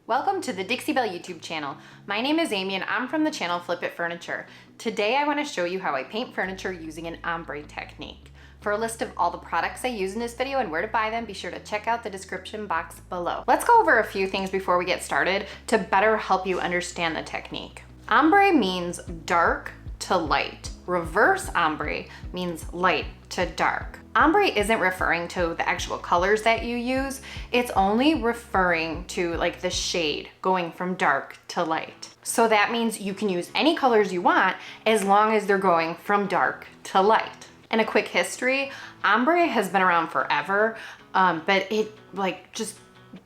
Welcome to the Dixie Belle YouTube channel. My name is Amy and I'm from the channel Flip It Furniture. Today I want to show you how I paint furniture using an ombre technique. For a list of all the products I use in this video and where to buy them, be sure to check out the description box below. Let's go over a few things before we get started to better help you understand the technique. Ombre means dark to light. Reverse ombre means light to dark. Ombre isn't referring to the actual colors that you use. It's only referring to like the shade going from dark to light. So that means you can use any colors you want as long as they're going from dark to light. And a quick history, ombre has been around forever, but it just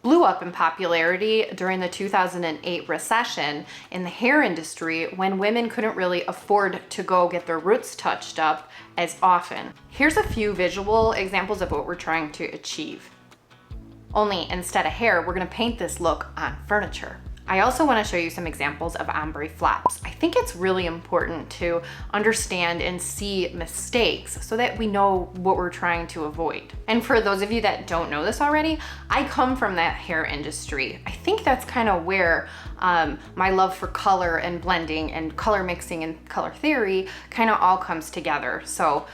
blew up in popularity during the 2008 recession in the hair industry when women couldn't really afford to go get their roots touched up as often. Here's a few visual examples of what we're trying to achieve. Only instead of hair, we're gonna paint this look on furniture. I also want to show you some examples of ombre flops. I think it's really important to understand and see mistakes so that we know what we're trying to avoid. And for those of you that don't know this already, I come from that hair industry. I think that's kind of where my love for color and blending and color mixing and color theory kind of all comes together. So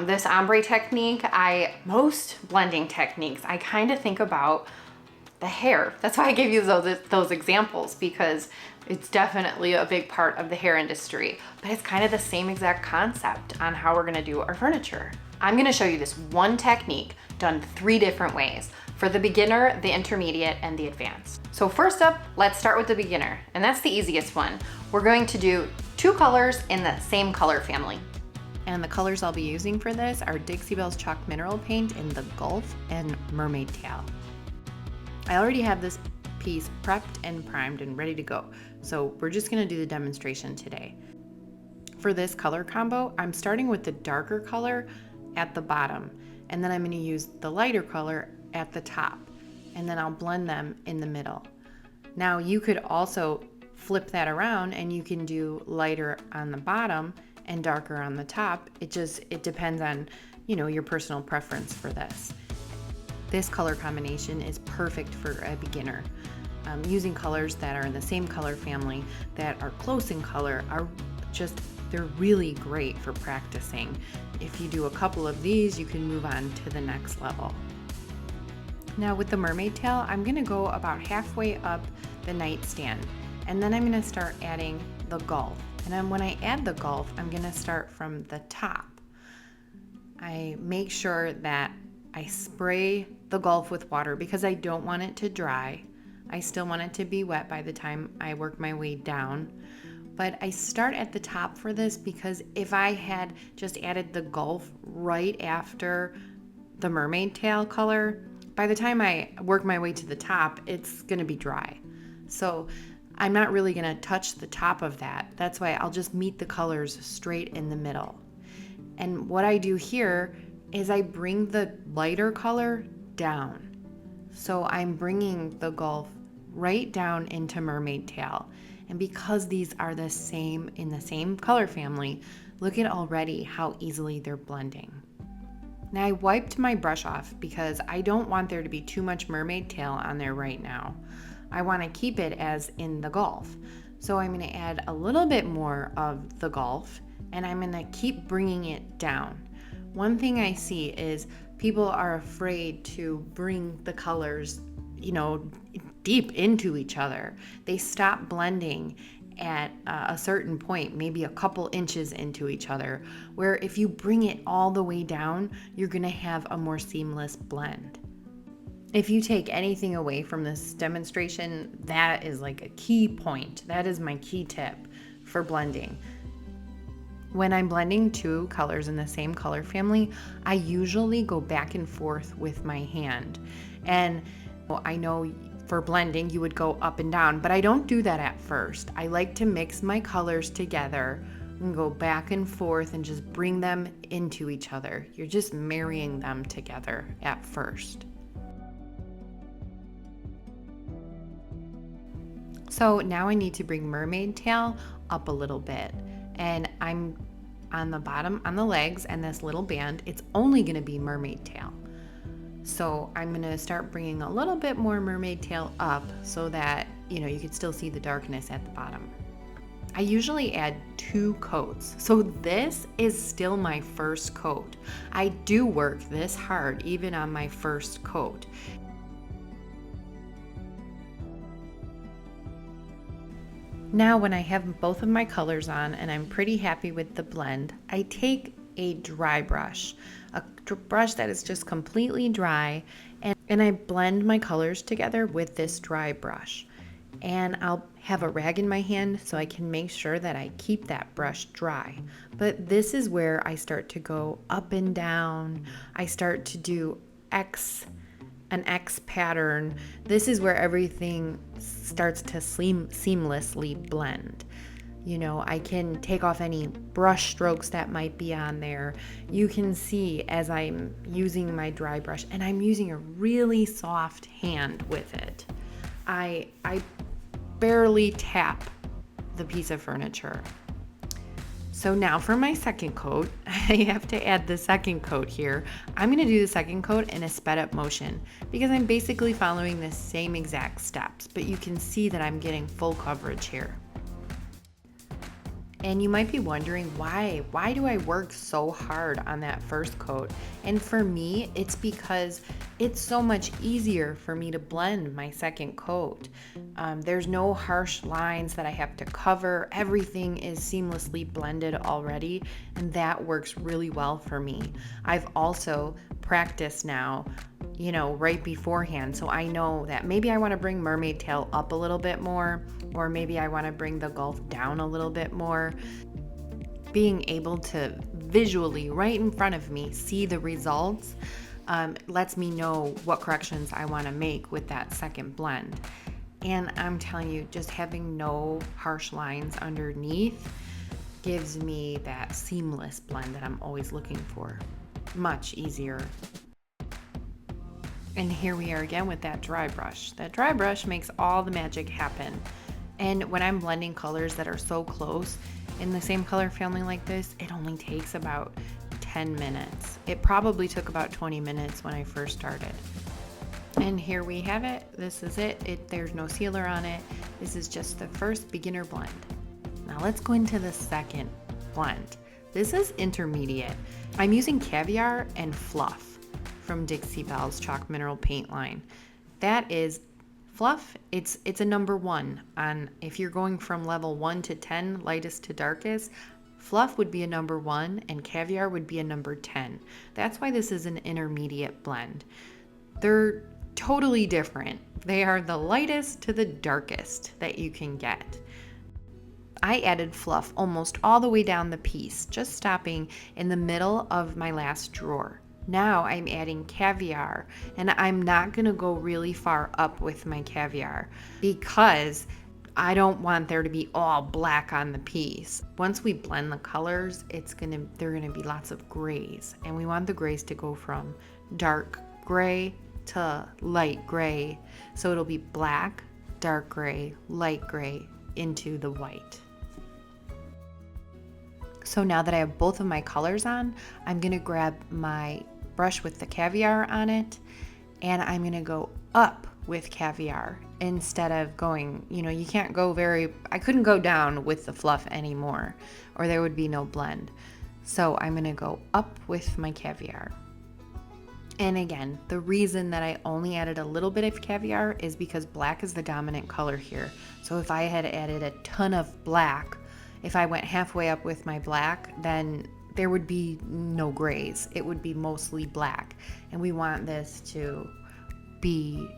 this ombre technique, most blending techniques, I kind of think about the hair. That's why I gave you those examples, because it's definitely a big part of the hair industry, but it's kind of the same exact concept on how we're gonna do our furniture. I'm gonna show you this one technique done 3 different ways: for the beginner, the intermediate, and the advanced. So first up, let's start with the beginner, and that's the easiest one. We're going to do 2 colors in the same color family. And the colors I'll be using for this are Dixie Belle's Chalk Mineral Paint in the Gulf and Mermaid Tail. I already have this piece prepped and primed and ready to go, so we're just gonna do the demonstration today. For this color combo, I'm starting with the darker color at the bottom, and then I'm gonna use the lighter color at the top, and then I'll blend them in the middle. Now you could also flip that around and you can do lighter on the bottom and darker on the top. It depends on, your personal preference for this. This color combination is perfect for a beginner. Using colors that are in the same color family, that are close in color, they're really great for practicing. If you do a couple of these, you can move on to the next level. Now with the mermaid tail, I'm gonna go about halfway up the nightstand, and then I'm gonna start adding the gulf. And then when I add the gulf, I'm gonna start from the top. I make sure that I spray the gulf with water because I don't want it to dry. I still want it to be wet by the time I work my way down. But I start at the top for this because if I had just added the gulf right after the mermaid tail color, by the time I work my way to the top, it's gonna be dry. So I'm not really gonna touch the top of that. That's why I'll just meet the colors straight in the middle. And what I do here is I bring the lighter color down. So I'm bringing the gulf right down into mermaid tail. And because these are in the same color family, look at already how easily they're blending. Now I wiped my brush off because I don't want there to be too much mermaid tail on there right now. I want to keep it as in the gulf. So I'm going to add a little bit more of the gulf, and I'm going to keep bringing it down. One thing I see is people are afraid to bring the colors, deep into each other. They stop blending at a certain point, maybe a couple inches into each other, where if you bring it all the way down, you're gonna have a more seamless blend. If you take anything away from this demonstration, that is like a key point. That is my key tip for blending. When I'm blending 2 colors in the same color family, I usually go back and forth with my hand. And I know for blending, you would go up and down, but I don't do that at first. I like to mix my colors together and go back and forth and just bring them into each other. You're just marrying them together at first. So now I need to bring mermaid tail up a little bit. And I'm on the bottom, on the legs and this little band, it's only gonna be mermaid tail. So I'm gonna start bringing a little bit more mermaid tail up so that you could still see the darkness at the bottom. I usually add 2 coats, so this is still my first coat. I do work this hard even on my first coat. Now when I have both of my colors on and I'm pretty happy with the blend, I take a dry brush, a brush that is just completely dry, and I blend my colors together with this dry brush. And I'll have a rag in my hand so I can make sure that I keep that brush dry. But this is where I start to go up and down. I start to do an X pattern. This is where everything starts to seamlessly blend. I can take off any brush strokes that might be on there. You can see as I'm using my dry brush, and I'm using a really soft hand with it. I barely tap the piece of furniture. So now for my second coat, I have to add the second coat here. I'm going to do the second coat in a sped up motion because I'm basically following the same exact steps, but you can see that I'm getting full coverage here. And you might be wondering why do I work so hard on that first coat? And for me, it's because it's so much easier for me to blend my second coat. There's no harsh lines that I have to cover. Everything is seamlessly blended already, and that works really well for me. I've also practiced now, right beforehand. So I know that maybe I want to bring mermaid tail up a little bit more, or maybe I want to bring the gulf down a little bit more. Being able to visually, right in front of me, see the results lets me know what corrections I want to make with that second blend. And I'm telling you, just having no harsh lines underneath gives me that seamless blend that I'm always looking for. Much easier. And here we are again with that dry brush. That dry brush makes all the magic happen. And when I'm blending colors that are so close in the same color family like this, it only takes about 10 minutes. It probably took about 20 minutes when I first started. And here we have it. This is it. There's no sealer on it. This is just the first beginner blend. Now let's go into the second blend. This is intermediate. I'm using Caviar and Fluff from Dixie Belle's Chalk Mineral Paint line. That is Fluff. It's a number 1 on, if you're going from level 1 to 10, lightest to darkest, Fluff would be a number 1 and Caviar would be a number 10. That's why this is an intermediate blend. They're totally different. They are the lightest to the darkest that you can get. I added Fluff almost all the way down the piece, just stopping in the middle of my last drawer. Now I'm adding Caviar, and I'm not going to go really far up with my Caviar because I don't want there to be all black on the piece. Once we blend the colors, there are going to be lots of grays, and we want the grays to go from dark gray to light gray. So it'll be black, dark gray, light gray into the white. So now that I have both of my colors on, I'm going to grab my brush with the Caviar on it, and I'm going to go up with Caviar instead of going, you can't go I couldn't go down with the Fluff anymore, or there would be no blend. So I'm going to go up with my Caviar. And again, the reason that I only added a little bit of Caviar is because black is the dominant color here. So if I had added a ton of black, if I went halfway up with my black, then there would be no grays. It would be mostly black. And we want this to be,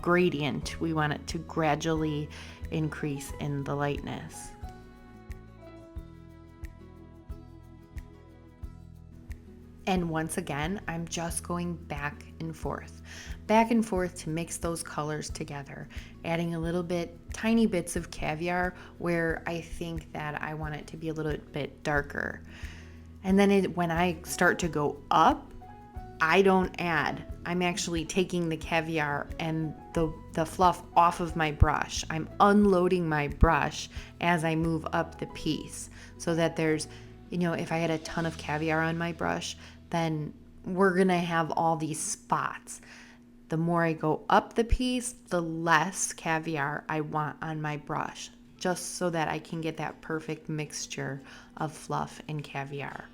gradient. We want it to gradually increase in the lightness. And once again, I'm just going back and forth to mix those colors together, adding a little bit, tiny bits of Caviar where I think that I want it to be a little bit darker. And then when I start to go up, I don't add. I'm actually taking the Caviar and the Fluff off of my brush. I'm unloading my brush as I move up the piece so that there's, if I had a ton of Caviar on my brush, then we're gonna have all these spots. The more I go up the piece, the less caviar I want on my brush, just so that I can get that perfect mixture of fluff and caviar.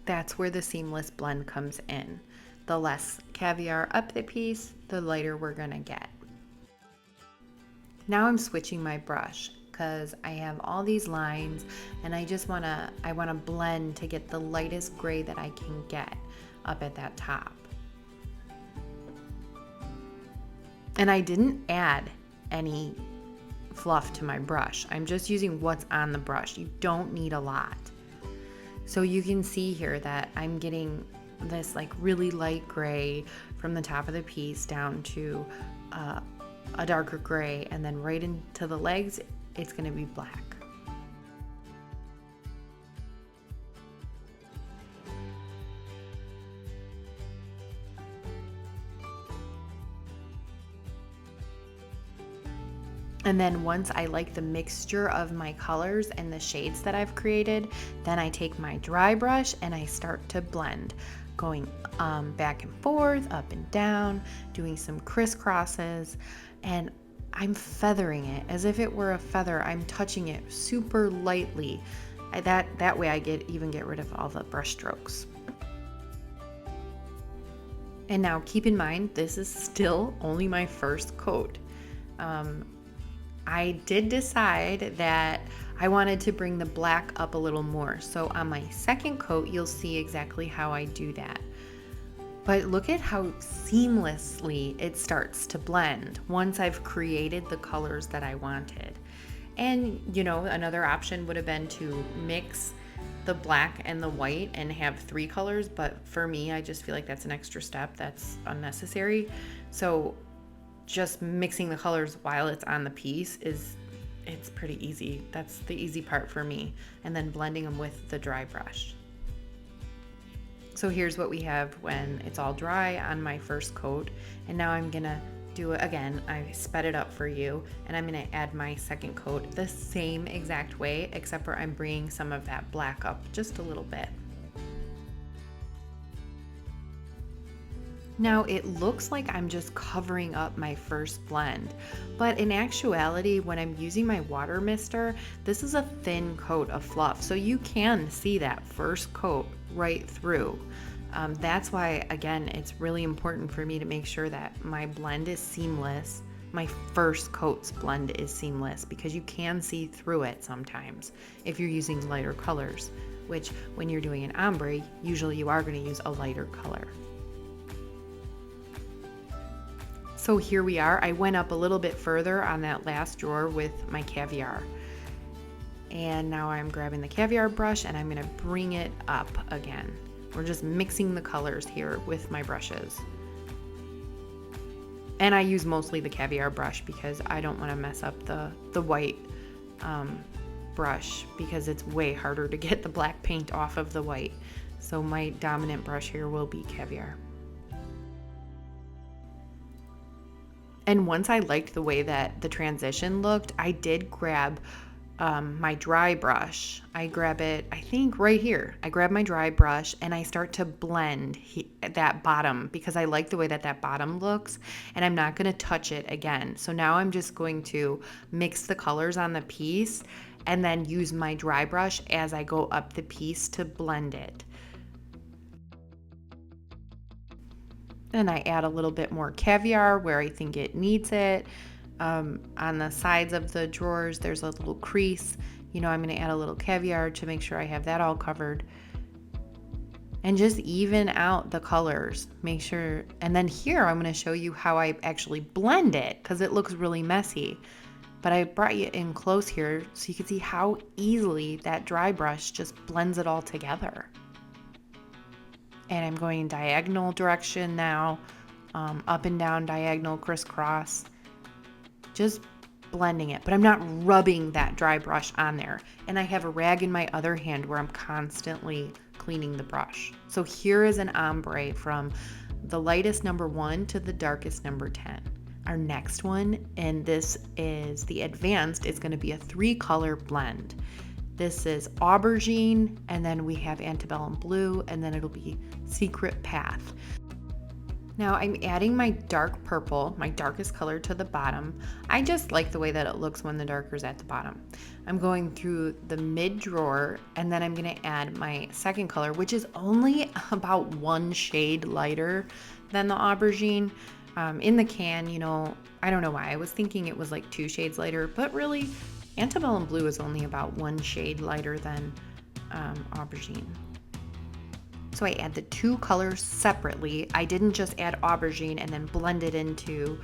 That's where the seamless blend comes in. The less caviar up the piece, the lighter we're gonna get. Now I'm switching my brush because I have all these lines and I wanna blend to get the lightest gray that I can get up at that top. And I didn't add any fluff to my brush. I'm just using what's on the brush. You don't need a lot. So you can see here that I'm getting this like really light gray from the top of the piece down to a darker gray, and then right into the legs, it's gonna be black. And then once I like the mixture of my colors and the shades that I've created, then I take my dry brush and I start to blend, going back and forth, up and down, doing some crisscrosses, and I'm feathering it as if it were a feather. I'm touching it super lightly. That way I get rid of all the brush strokes. And now keep in mind, this is still only my first coat. I did decide that I wanted to bring the black up a little more. So on my second coat, you'll see exactly how I do that. But look at how seamlessly it starts to blend once I've created the colors that I wanted. And you know, another option would have been to mix the black and the white and have 3 colors. But for me, I just feel like that's an extra step that's unnecessary. So just mixing the colors while it's on the piece it's pretty easy. That's the easy part for me. And then blending them with the dry brush. So here's what we have when it's all dry on my first coat. And now I'm gonna do it again. I sped it up for you, and I'm gonna add my second coat the same exact way, except for I'm bringing some of that black up just a little bit. Now it looks like I'm just covering up my first blend, but in actuality, when I'm using my water mister, this is a thin coat of fluff, so you can see that first coat right through. That's why, again, it's really important for me to make sure that my blend is seamless. My first coat's blend is seamless, because you can see through it sometimes if you're using lighter colors, which when you're doing an ombre, usually you are going to use a lighter color. So here we are. I went up a little bit further on that last drawer with my caviar. And now I'm grabbing the caviar brush and I'm gonna bring it up again. We're just mixing the colors here with my brushes. And I use mostly the caviar brush because I don't wanna mess up the white brush, because it's way harder to get the black paint off of the white. So my dominant brush here will be caviar. And once I liked the way that the transition looked, I did grab my dry brush. I grab it, I think right here. I grab my dry brush and I start to blend that bottom, because I like the way that bottom looks, and I'm not going to touch it again. So now I'm just going to mix the colors on the piece and then use my dry brush as I go up the piece to blend it. And I add a little bit more caviar where I think it needs it. On the sides of the drawers, there's a little crease. You know, I'm going to add a little caviar to make sure I have that all covered. And just even out the colors. Make sure. And then here, I'm going to show you how I actually blend it, because it looks really messy. But I brought you in close here so you can see how easily that dry brush just blends it all together. And I'm going in diagonal direction now, up and down, diagonal, crisscross, just blending it. But I'm not rubbing that dry brush on there. And I have a rag in my other hand where I'm constantly cleaning the brush. So here is an ombre from the lightest number 1 to the darkest number 10. Our next one, and this is the advanced, is going to be a 3-color blend. This is aubergine, and then we have antebellum blue, and then it'll be secret path. Now I'm adding my dark purple, my darkest color, to the bottom. I just like the way that it looks when the darker's at the bottom. I'm going through the mid drawer, and then I'm gonna add my second color, which is only about 1 shade lighter than the aubergine. In the can, you know, I don't know why. I was thinking it was like 2 shades lighter, but really antebellum blue is only about 1 shade lighter than aubergine. So I add the 2 colors separately. I didn't just add aubergine and then blend it into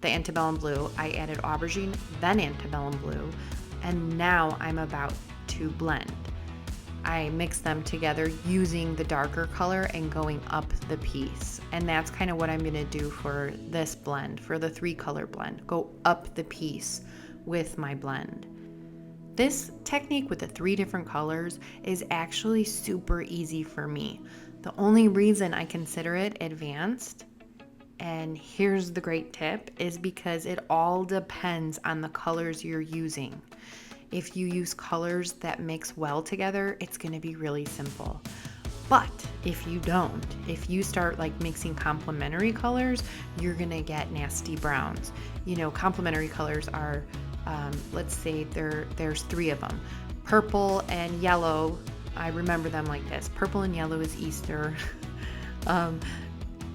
the antebellum blue. I added aubergine, then antebellum blue, and now I'm about to blend. I mix them together using the darker color and going up the piece. And that's kind of what I'm gonna do for this blend, for the 3-color blend. Go up the piece with my blend. This technique with the 3 different colors is actually super easy for me. The only reason I consider it advanced, and here's the great tip, is because it all depends on the colors you're using. If you use colors that mix well together, it's gonna be really simple. But if you don't, if you start like mixing complementary colors, you're gonna get nasty browns. You know, complementary colors are let's say there's 3 of them. Purple and yellow, I remember them like this. Purple and yellow is Easter.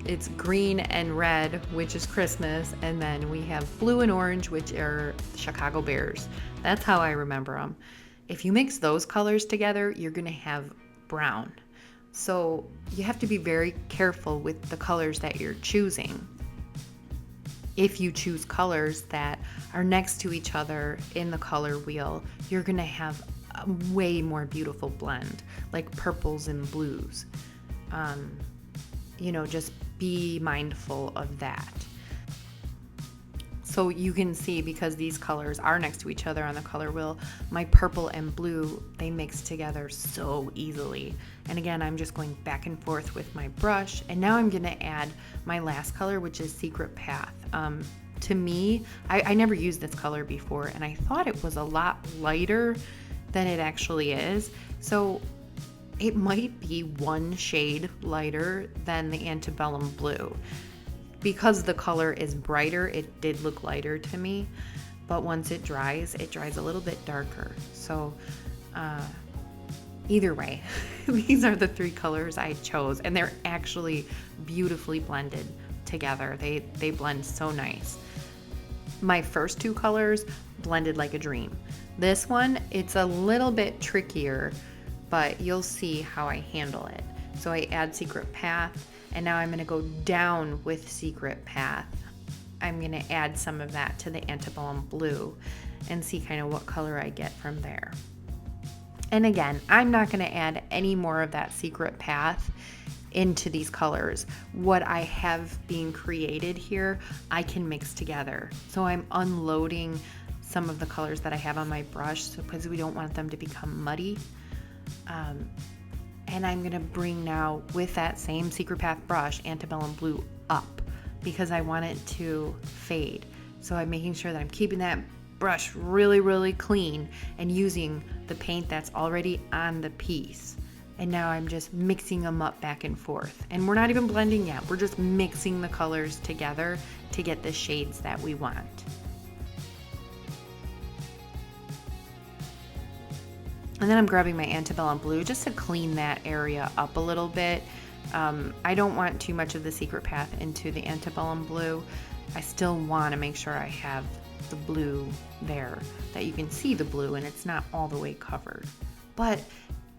It's green and red, which is Christmas. And then we have blue and orange, which are Chicago Bears. That's how I remember them. If you mix those colors together, you're gonna have brown. So you have to be very careful with the colors that you're choosing. If you choose colors that are next to each other in the color wheel, you're gonna have a way more beautiful blend, like purples and blues. You know, just be mindful of that. So you can see, because these colors are next to each other on the color wheel, my purple and blue, they mix together so easily. And again, I'm just going back and forth with my brush. And now I'm gonna add my last color, which is Secret Path. To me, I never used this color before, and I thought it was a lot lighter than it actually is. So it might be 1 shade lighter than the antebellum blue. Because the color is brighter, it did look lighter to me, but once it dries a little bit darker. So either way, these are the 3 colors I chose, and they're actually beautifully blended together. They blend so nice. My first 2 colors blended like a dream. This one, it's a little bit trickier, but you'll see how I handle it. So I add Secret Path, and now I'm gonna go down with Secret Path. I'm gonna add some of that to the antebellum blue and see kind of what color I get from there. And again, I'm not gonna add any more of that Secret Path into these colors. What I have being created here, I can mix together. So I'm unloading some of the colors that I have on my brush, because we don't want them to become muddy. And I'm gonna bring now, with that same Secret Path brush, antebellum blue up, because I want it to fade. So I'm making sure that I'm keeping that brush really, really clean and using the paint that's already on the piece. And now I'm just mixing them up back and forth. And we're not even blending yet. We're just mixing the colors together to get the shades that we want. And then I'm grabbing my antebellum blue just to clean that area up a little bit. I don't want too much of the Secret Path into the antebellum blue. I still want to make sure I have the blue there, that you can see the blue and it's not all the way covered. But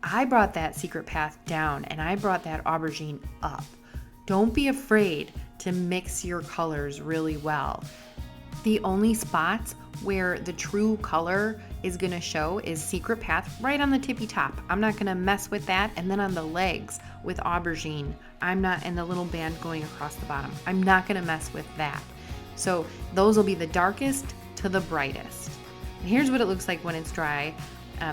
I brought that Secret Path down and I brought that aubergine up. Don't be afraid to mix your colors really well. The only spots where the true color is gonna show is Secret Path right on the tippy top. I'm not gonna mess with that. And then on the legs with aubergine, I'm not, in the little band going across the bottom, I'm not gonna mess with that. So those will be the darkest to the brightest. And here's what it looks like when it's dry.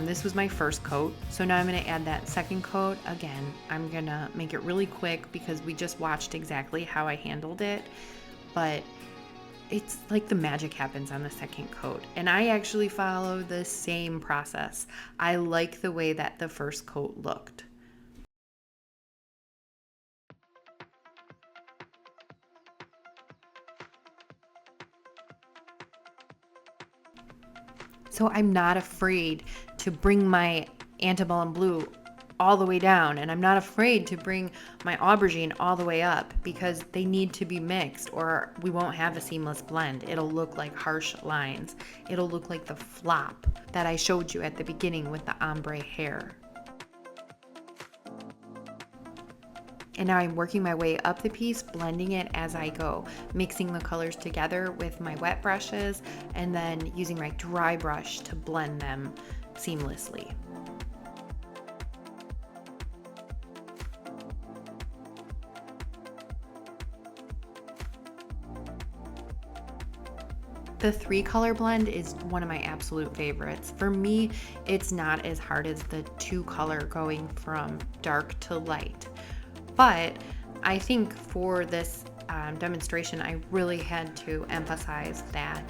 This was my first coat. So now I'm gonna add that second coat. Again, I'm gonna make it really quick because we just watched exactly how I handled it. But it's like the magic happens on the second coat. And I actually follow the same process. I like the way that the first coat looked. So I'm not afraid to bring my antebellum blue all the way down, and I'm not afraid to bring my aubergine all the way up, because they need to be mixed or we won't have a seamless blend. It'll look like harsh lines. It'll look like the flop that I showed you at the beginning with the ombre hair. And now I'm working my way up the piece, blending it as I go, mixing the colors together with my wet brushes and then using my dry brush to blend them seamlessly. The 3-color blend is one of my absolute favorites. For me, it's not as hard as the 2-color going from dark to light. But I think for this demonstration, I really had to emphasize that,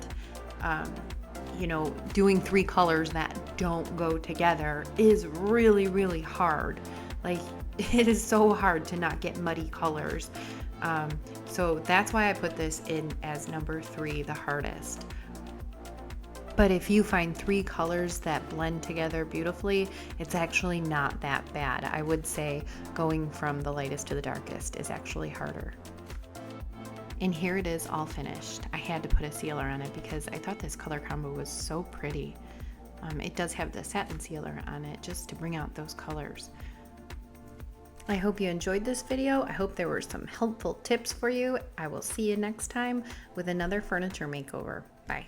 doing 3 colors that don't go together is really, really hard. Like, it is so hard to not get muddy colors. So that's why I put this in as number 3, the hardest. But if you find 3 colors that blend together beautifully, it's actually not that bad. I would say going from the lightest to the darkest is actually harder. And here it is all finished. I had to put a sealer on it because I thought this color combo was so pretty. It does have the satin sealer on it just to bring out those colors. I hope you enjoyed this video. I hope there were some helpful tips for you. I will see you next time with another furniture makeover. Bye.